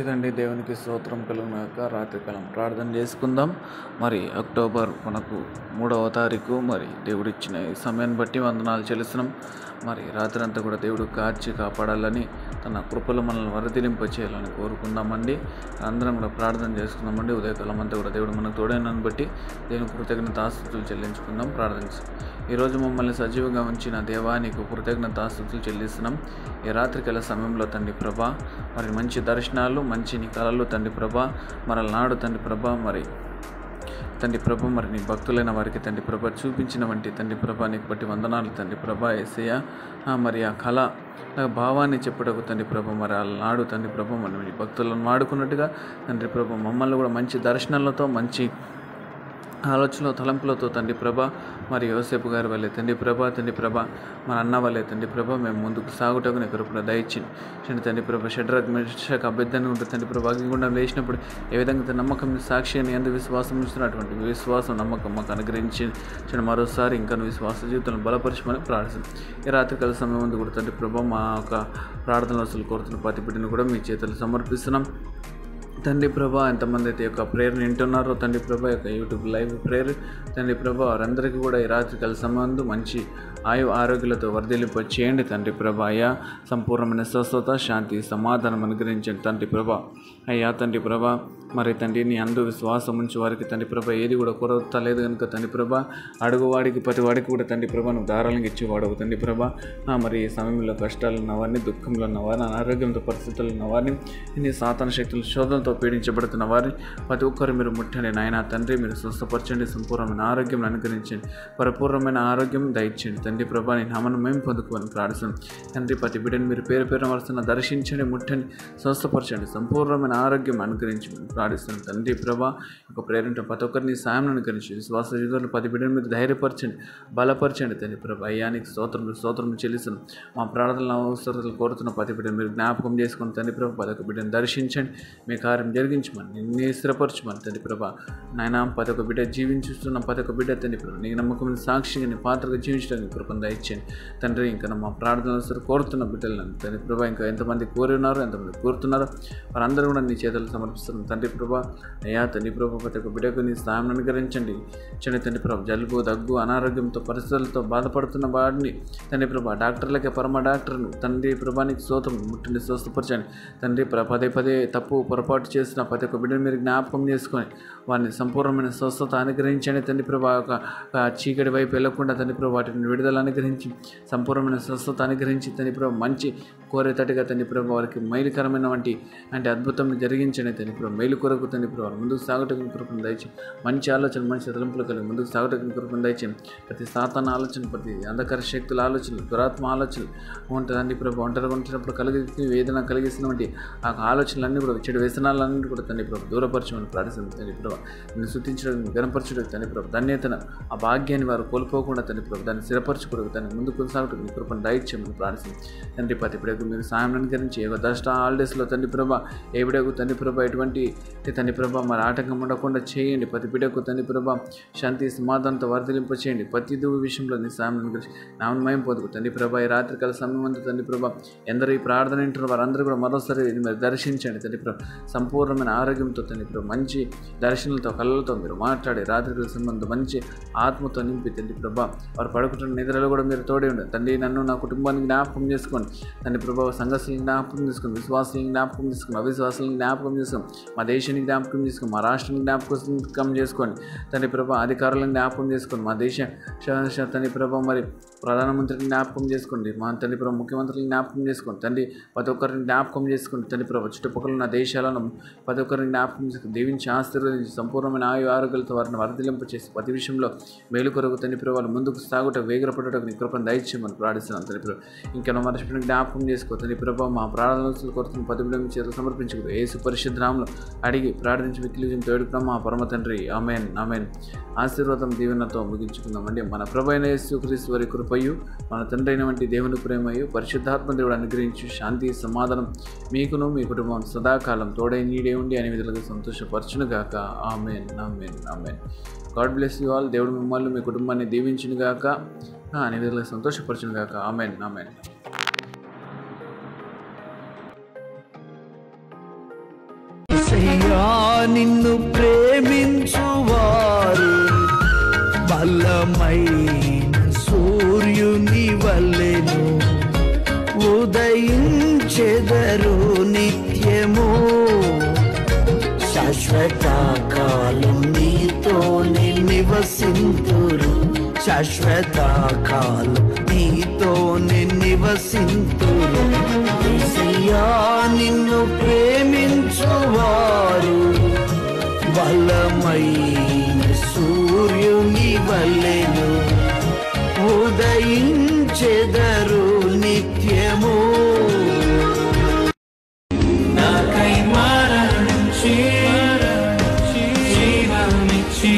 మంచిదండి. దేవునికి స్తోత్రం కలుగునాక. రాత్రికాలం ప్రార్థన చేసుకుందాం. మరి అక్టోబర్ మనకు 3వ తారీఖు. మరి దేవుడిచ్చిన ఈ సమయాన్ని బట్టి వందనాలు చెల్లిస్తున్నాం. మరి రాత్రి అంతా కూడా దేవుడు కాచి కాపాడాలని, తన కృపలు మనల్ని వరదిలింప చేయాలని కోరుకుందామండి. అందరం కూడా ప్రార్థన చేసుకుందామండి. ఉదయకాలం అంతా కూడా దేవుడు మనకు తోడైనని బట్టి దేవునికి కృతజ్ఞతాస్తుతులు చెల్లించుకుందాం. ప్రార్థించి ఈరోజు మమ్మల్ని సజీవంగా ఉంచిన దేవానికి కృతజ్ఞతాస్తుతులు చెల్లిస్తున్నాం. ఈ రాత్రికాల సమయంలో తండ్రి ప్రభా, మరి మంచి దర్శనాలు, మంచి నీ కళలు తండ్రి ప్రభా, మరల నాడు తండ్రి ప్రభా, మరి తండ్రి ప్రభ, మరి నీ భక్తులైన వారికి తండ్రి ప్రభ చూపించిన వంటి తండ్రి ప్రభా నీకు బట్టి వందనాలు తండ్రి ప్రభా. యేసయ్య మరి ఆ కళ భావాన్ని చెప్పుటకు తండ్రి ప్రభ, మరి ఆ నాడు తండ్రి ప్రభ మనం నీ భక్తులను వాడుకున్నట్టుగా తండ్రి ప్రభ మమ్మల్ని కూడా మంచి దర్శనాలతో, మంచి ఆలోచనలో, తలంపులతో తండ్రి ప్రభ, మరి యోసేపు గారి వల్లే తండ్రి ప్రభ మన అన్న వల్లే తండ్రి ప్రభ మేము ముందుకు సాగుటకు నీ కృపను దయచింది తండ్రి ప్రభ. షడ్రక్ మెషక్ అభ్యర్థన ఉంటుంది తండ్రి ప్రభ. అగ్నిగుండం లేచినప్పుడు ఏ విధంగా నమ్మకం, సాక్షి అని ఎందుకు విశ్వాసం ఉంచుతున్నటువంటి విశ్వాసం, నమ్మకం మాకు అనుగ్రహించి మరోసారి ఇంకా విశ్వాస జీవితాలను బలపరచమని ప్రార్థిస్తుంది. ఈ రాత్రికాల సమయం ముందు కూడా తండ్రి ప్రభ మా యొక్క ప్రార్థనలు అసలు కోరుతున్న ప్రతి బిడ్డను కూడా మీ చేతులు సమర్పిస్తున్నాం తండ్రి ప్రభా. ఎంతమంది అయితే యొక్క ప్రేయర్ని వింటున్నారో తండ్రి ప్రభా, యొక్క యూట్యూబ్ లైవ్ ప్రేయర్ తండ్రి ప్రభా, వారందరికీ కూడా ఈ రాత్రికాల సమయంలో మంచి ఆరోగ్యాలతో వర్ధిల్లింప చేయండి తండ్రి ప్రభా. అయ్యా సంపూర్ణమైన స్వస్థత, శాంతి, సమాధానం అనుగ్రహించండి తండ్రి ప్రభా. అయ్యా తండ్రి ప్రభా, మరి తండ్రి నీ అందు విశ్వాసం ఉంచి వారికి తండ్రి ప్రభా ఏది కూడా కొరత లేదు కనుక తండ్రి ప్రభా, అడుగువాడికి ప్రతి వాడికి కూడా తండ్రి ప్రభా నువ్వు ధారాళంగా ఇచ్చేవాడు తండ్రి ప్రభా. మరి ఈ సమయంలో కష్టాలు ఉన్నవారిని, దుఃఖంలో ఉన్నవారిని, అనారోగ్యంతో పరిస్థితులు ఉన్నవారిని, నీ సాతాన శక్తుల శోధనతో పీడించబడుతున్న వారిని ప్రతి ఒక్కరు మీరు ముట్టండి నాయన తండ్రి. మీరు స్వస్థపరచండి, సంపూర్ణమైన ఆరోగ్యం అనుగ్రహించండి, పరిపూర్ణమైన ఆరోగ్యం దయచేయండి తండ్రి ప్రభా. నీ నామను మేము పొందుకోవాలని ప్రార్థిస్తున్నాం తండ్రి. ప్రతి బిడ్డని మీరు పేరు వరుసన దర్శించండి, ముట్టండి, స్వస్థపరచండి, సంపూర్ణమైన ఆరోగ్యం అనుగ్రహించమని ప్రార్థిస్తున్నాం తండ్రి ప్రభా. ఒక ప్రేరేంట ప్రతి ఒక్కరిని సాయం అనుగ్రహించి విశ్వాస జీవితంలో ప్రతి బిడ్డను మీరు ధైర్యపరచండి, బలపరచండి తండ్రి ప్రభా. అయ్యానికి స్తోత్రం చెల్లిస్తున్నాం. మా ప్రార్థనలు, అవసరాలు కోరుతున్న ప్రతి బిడ్డను మీరు జ్ఞాపకం చేసుకుని తండ్రి ప్రభా, ప్రతి ఒక్క బిడ్డను దర్శించండి, మీ కార్యం జరిగించమని, నిన్నే స్థిరపరచమని తండ్రి ప్రభా. నాయన ప్రతి ఒక్క బిడ్డ జీవించుస్తున్న ప్రతి ఒక్క బిడ్డ తండ్రి ప్రభా నీ నమ్మకం సాక్షిగా నీ పాత్రగా జీవించడానికి కృపను దయచేయండి తండ్రి. ఇంకా మా ప్రార్థనలు కోరుతున్న బిడ్డలను తండ్రి ప్రభా, ఇంకా ఎంతమంది కోరి ఉన్నారో, ఎంతమంది కోరుతున్నారో వారందరూ కూడా నీ చేతులు సమర్పిస్తున్నాం తండ్రి ప్రభా. అయ్యా తండ్రి ప్రభా, ప్రతి ఒక్క బిడ్డకు నీ సాయం అనుగ్రహించండి తండ్రి ప్రభా. జలుబు, దగ్గు, అనారోగ్యంతో పరిస్థితులతో బాధపడుతున్న వాడిని తండ్రి ప్రభా, డాక్టర్లకే పరమ డాక్టర్ను తండ్రి ప్రభానికి స్తోత్రం, ముట్టండి, స్వస్థపరచండి తండ్రి. పదే తప్పు పొరపాటు చేసిన ప్రతి ఒక్క బిడ్డను మీరు జ్ఞాపకం చేసుకొని వారిని సంపూర్ణమైన స్వస్థత అనుగ్రహించండి తండ్రి ప్రభా. ఒక చీకటి వైపు వెళ్లకుండా తండ్రి ప్రభా వాటిని విడుదల అనుగ్రహించి సంపూర్ణమైన స్వస్థత అనుగ్రహించి తండ్రి ప్రభా మంచి కోరేతటిగా తండ్రి ప్రభా వారికి మేలుకరమైన వంటి అద్భుతం జరిగించండి తండ్రి ప్రభా. మేలు కొరకు తండ్రి ప్రభా ముందుకు సాగుటకు కృపను దయచేయండి. మంచి ఆలోచన, మంచి తలంపులు కలిగి ముందుకు సాగుటకు కృపను దయచేయండి. ప్రతి సాతాన ఆలోచన, ప్రతి అంధకార శక్తుల ఆలోచనలు, దురాత్మ ఆలోచనలు ఉంటుంది తండ్రి ప్రభా. ఒంటరిగా ఉంటున్నప్పుడు కలిగి వేదన కలిగిస్తున్నటువంటి ఆ ఆలోచనలన్నీ కూడా, చెడు వ్యసనాలన్నీ కూడా తండ్రి ప్రభా దూరపరచమని ప్రార్థిస్తుంది తండ్రి ప్రభా. నిన్ను స్తుతించడానికి, గణపరచడానికి తండ్రి ప్రభా ధన్యతను, ఆ భాగ్యాన్ని వారు కోల్పోకుండా తండ్రి ప్రభా దాన్ని స్థిరపరచుకోవడానికి, దాన్ని ముందుకు కొనసాగుటకు నీ కృపను దయచేయమని ప్రార్థిస్తుంది తండ్రి. ప్రతి బిడ్డకు మీరు సాయం అనుగ్రహించి దష్ట హాలిడేస్లో తండ్రి ప్రభా ఏ బిడ్డకు తండ్రి ప్రభా ఎటువంటి తండ్రి ప్రభా మరి ఆటంకం ఉండకుండా చేయండి. ప్రతి బిడ్డకు తండ్రి ప్రభా శాంతి, సమాధానంతో వర్ధలింప చేయండి. ప్రతి విషయంలో నీ సాయం అనుగ్రహించి నామను మేము పొందుకు తండ్రి ప్రభా. ఈ రాత్రికాల సమయం అంతా తండ్రి ప్రభా ఎందరూ ఈ ప్రార్థన వింటున్న వారందరూ కూడా మరోసారి మీరు దర్శించండి తండ్రి ప్రభా. సంపూర్ణమైన ఆరోగ్యంతో తండ్రి ప్రభా మంచి దర్శనాలతో, కళ్ళతో మీరు మాట్లాడి రాత్రికాల సంబంధం మంచి ఆత్మతో నింపి తండ్రి ప్రభా వారు పడుకుంటున్న నిద్రలో కూడా మీరు తోడే ఉండండి తండ్రి. నన్ను, నా కుటుంబాన్ని జ్ఞాపకం చేసుకోండి తండ్రి ప్రభా. సంఘస్థులను జ్ఞాపకం చేసుకోండి, విశ్వాసాలను జ్ఞాపకం చేసుకోండి, అవిశ్వాసాలను జ్ఞాపకం చేసుకోండి, మా దేశాన్ని జ్ఞాపకం చేసుకోండి, మా రాష్ట్రాన్ని జ్ఞాపకం చేసుకోండి తండ్రి ప్రభా. అధికారులను జ్ఞాపకం చేసుకోండి, మా దేశ తండ్రి ప్రభా మరి ప్రధానమంత్రిని జ్ఞాపకం చేసుకోండి, మా తండ్రి ప్రభా ముఖ్యమంత్రిని జ్ఞాపకం చేసుకోండి తండ్రి. ప్రతి ఒక్కరిని జ్ఞాపకం చేసుకోండి తండ్రి ప్రభా. చుట్టుపక్కల ఉన్న దేశాలను ప్రతి ఒక్కరిని జ్ఞాపకం చేసుకుని దీవించి ఆశీర్వదించి సంపూర్ణమైన ఆరోగ్యాలతో వారిని వర్ధలింప చేసి ప్రతి విషయంలో మేలు కొరకు తండ్రి ప్రభా ముందుకు సాగుట, వేగరపడటకు నీ కృపను దయచేయమని ప్రార్థిస్తున్నాను తండ్రి ప్రభా. ఇంకా మరచిపోయిన జ్ఞాపకం చేసుకో తండ్రి ప్రభా. మా ప్రార్థనలు కొరకు ప్రతి బిడ్డ చేతులు సమర్పించుకుంటూ యేసు పరిశుద్ధ నామములో అడిగి ప్రార్థించి విక్కిలించి వేడుకున్నాం మా పరమ తండ్రి. ఆమేన్, ఆమేన్. ఆశీర్వాదం, దీవెనతో ముగించుకుందామండి. మన ప్రభు అయిన యేసుక్రీస్తు వారి కృపయు, మన తండ్రి అయిన వంటి దేవుని ప్రేమయు, పరిశుద్ధాత్మ దేవుడు అనుగ్రహించి శాంతి, సమాధానం మీకును మీ కుటుంబం సదాకాలం తోడై నీడే ఉండి అనే విధులుగా సంతోషపరచును గాక. Amen, amen, amen. God bless you all. దేవుడు మిమ్మల్ని, మీ కుటుంబాన్ని దీవించును గాక, అనే విధులుగా సంతోషపరచును గాక. ఆమేన్, ఆమేన్. నిన్ను ప్రేమించువారు బలమైన సూర్యుని వలెను ఉదయించెదరు నిత్యము. శాశ్వత కాలం నీతోనే నివసింతురు, శాశ్వత కాలం నీతోనే నివసింతురు. యేసయ్యా నిన్ను ప్రేమించువారు బలమైన సూర్యుని వలెను ఉదయించెదరు నిత్యము. నాకై మరణించి జీవమిచ్చి